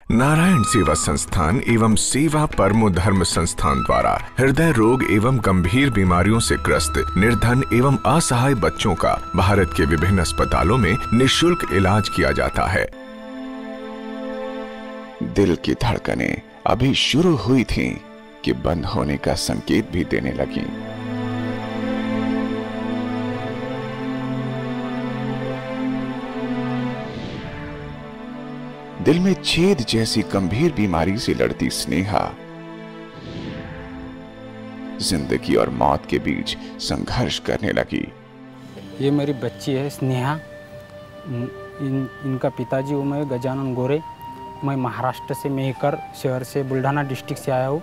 नारायण सेवा संस्थान एवं सेवा परमो धर्म संस्थान द्वारा हृदय रोग एवं गंभीर बीमारियों से ग्रस्त निर्धन एवं असहाय बच्चों का भारत के विभिन्न अस्पतालों में निःशुल्क इलाज किया जाता है। दिल की धड़कनें अभी शुरू हुई थीं कि बंद होने का संकेत भी देने लगी। दिल में छेद जैसी गंभीर बीमारी से लड़ती स्नेहा जिंदगी और मौत के बीच संघर्ष करने लगी। ये मेरी बच्ची है स्नेहा। इनका पिताजी हूँ मैं गजानन गोरे। मैं महाराष्ट्र से मेहकर शहर से बुल्ढाना डिस्ट्रिक्ट से आया हूँ।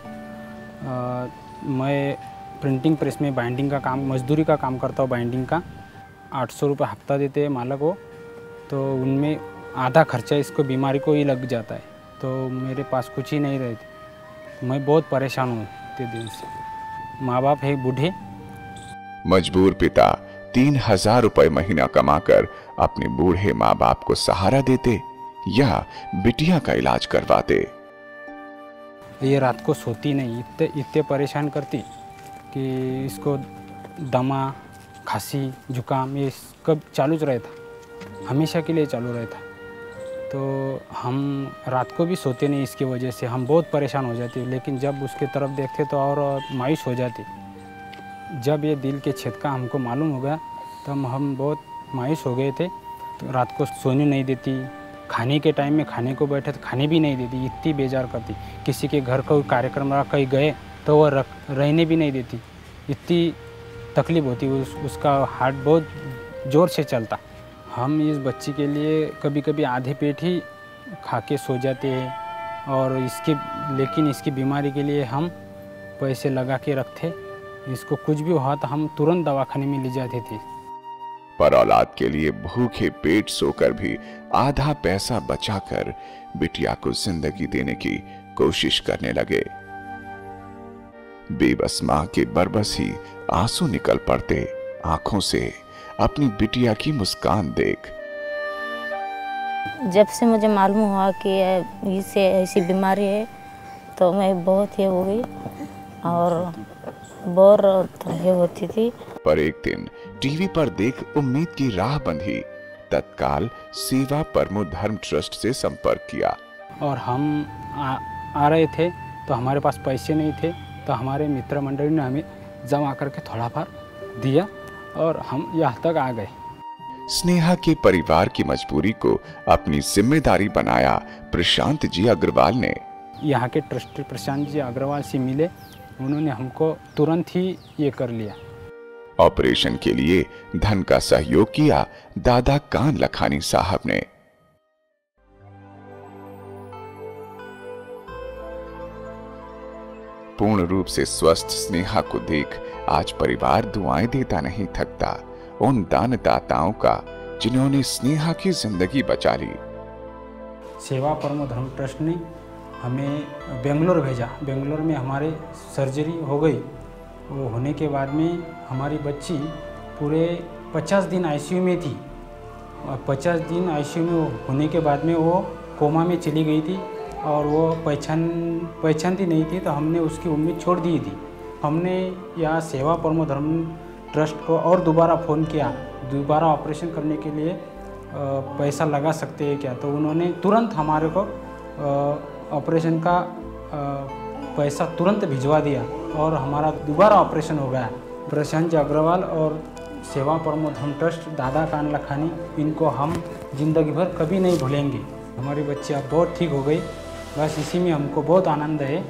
मैं प्रिंटिंग प्रेस में बाइंडिंग का काम, मजदूरी का काम करता हूँ। बाइंडिंग का 800 रुपये हफ्ता देते हैं मालक वो, तो उनमें आधा खर्चा इसको बीमारी को ही लग जाता है। तो मेरे पास कुछ ही नहीं रहती। मैं बहुत परेशान हूँ इतने दिन से। माँ बाप है बूढ़े। मजबूर पिता 3000 रुपये महीना कमाकर अपने बूढ़े माँ बाप को सहारा देते या बिटिया का इलाज करवाते। ये रात को सोती नहीं, इतने परेशान करती कि इसको दमा, खांसी, जुकाम ये कब चालू रहता, हमेशा के लिए चालू रहता। तो हम रात को भी सोते नहीं इसकी वजह से। हम बहुत परेशान हो जाते। लेकिन जब उसके तरफ देखते तो और मायूस हो जाते। जब ये दिल के छेद का हमको मालूम हो गया तो हम बहुत मायूस हो गए थे। तो रात को सोने नहीं देती। खाने के टाइम में खाने को बैठे तो खाने भी नहीं देती, इतनी बेजार करती। किसी के घर कोई कार्यक्रम रहा, कहीं गए तो वो रहने भी नहीं देती। इतनी तकलीफ होती। उसका हार्ट बहुत ज़ोर से चलता। हम इस बच्ची के लिए कभी कभी आधे पेट ही खा के सो जाते हैं। और लेकिन इसकी बीमारी के लिए हम पैसे लगा के रखते। इसको कुछ भी हुआ तो हम तुरंत दवाखाने में ले जाते थे। पर औलाद के लिए भूखे पेट सोकर भी आधा पैसा बचाकर बिटिया को जिंदगी देने की कोशिश करने लगे। बेबस मां के बरबस ही आंसू निकल पड़ते आंखों से अपनी बिटिया की मुस्कान देख। जब से मुझे मालूम हुआ कि इसे ऐसी बीमारी है तो मैं बहुत ही हो गई और बहुत होती थी। पर एक दिन टीवी पर देख उम्मीद की राह बंधी। तत्काल सेवा परमो धर्म ट्रस्ट से संपर्क किया। और हम आ रहे थे तो हमारे पास पैसे नहीं थे। तो हमारे मित्र मंडली ने हमें जमा करके थोड़ा फार दिया और हम यहाँ तक आ गए। स्नेहा के परिवार की मजबूरी को अपनी जिम्मेदारी बनाया प्रशांत जी अग्रवाल ने। यहाँ के ट्रस्टी प्रशांत जी अग्रवाल से मिले। उन्होंने हमको तुरंत ही ये कर लिया। ऑपरेशन के लिए धन का सहयोग किया दादा कान लखानी साहब ने। पूर्ण रूप से स्वस्थ स्नेहा को देख आज परिवार दुआएं देता नहीं थकता उन दानदाताओं का जिन्होंने स्नेहा की जिंदगी बचा ली। सेवा परमो धर्म ट्रस्ट ने हमें बेंगलोर भेजा। बेंगलोर में हमारे सर्जरी हो गई। वो होने के बाद में हमारी बच्ची पूरे 50 दिन आईसीयू में थी। और 50 दिन आईसीयू में होने के बाद में वो कोमा में चली गई थी और वो पहचानती नहीं थी। तो हमने उसकी उम्मीद छोड़ दी थी। हमने यहाँ सेवा परमो धर्म ट्रस्ट को और दोबारा फ़ोन किया, दोबारा ऑपरेशन करने के लिए पैसा लगा सकते हैं क्या। तो उन्होंने तुरंत हमारे को ऑपरेशन का पैसा तुरंत भिजवा दिया और हमारा दोबारा ऑपरेशन हो गया। प्रशांत जी अग्रवाल और सेवा परमो धर्म ट्रस्ट दादा कान लखानी, इनको हम जिंदगी भर कभी नहीं भूलेंगे। हमारी बच्ची अब बहुत ठीक हो गई। बस इसी में हमको बहुत आनंद है।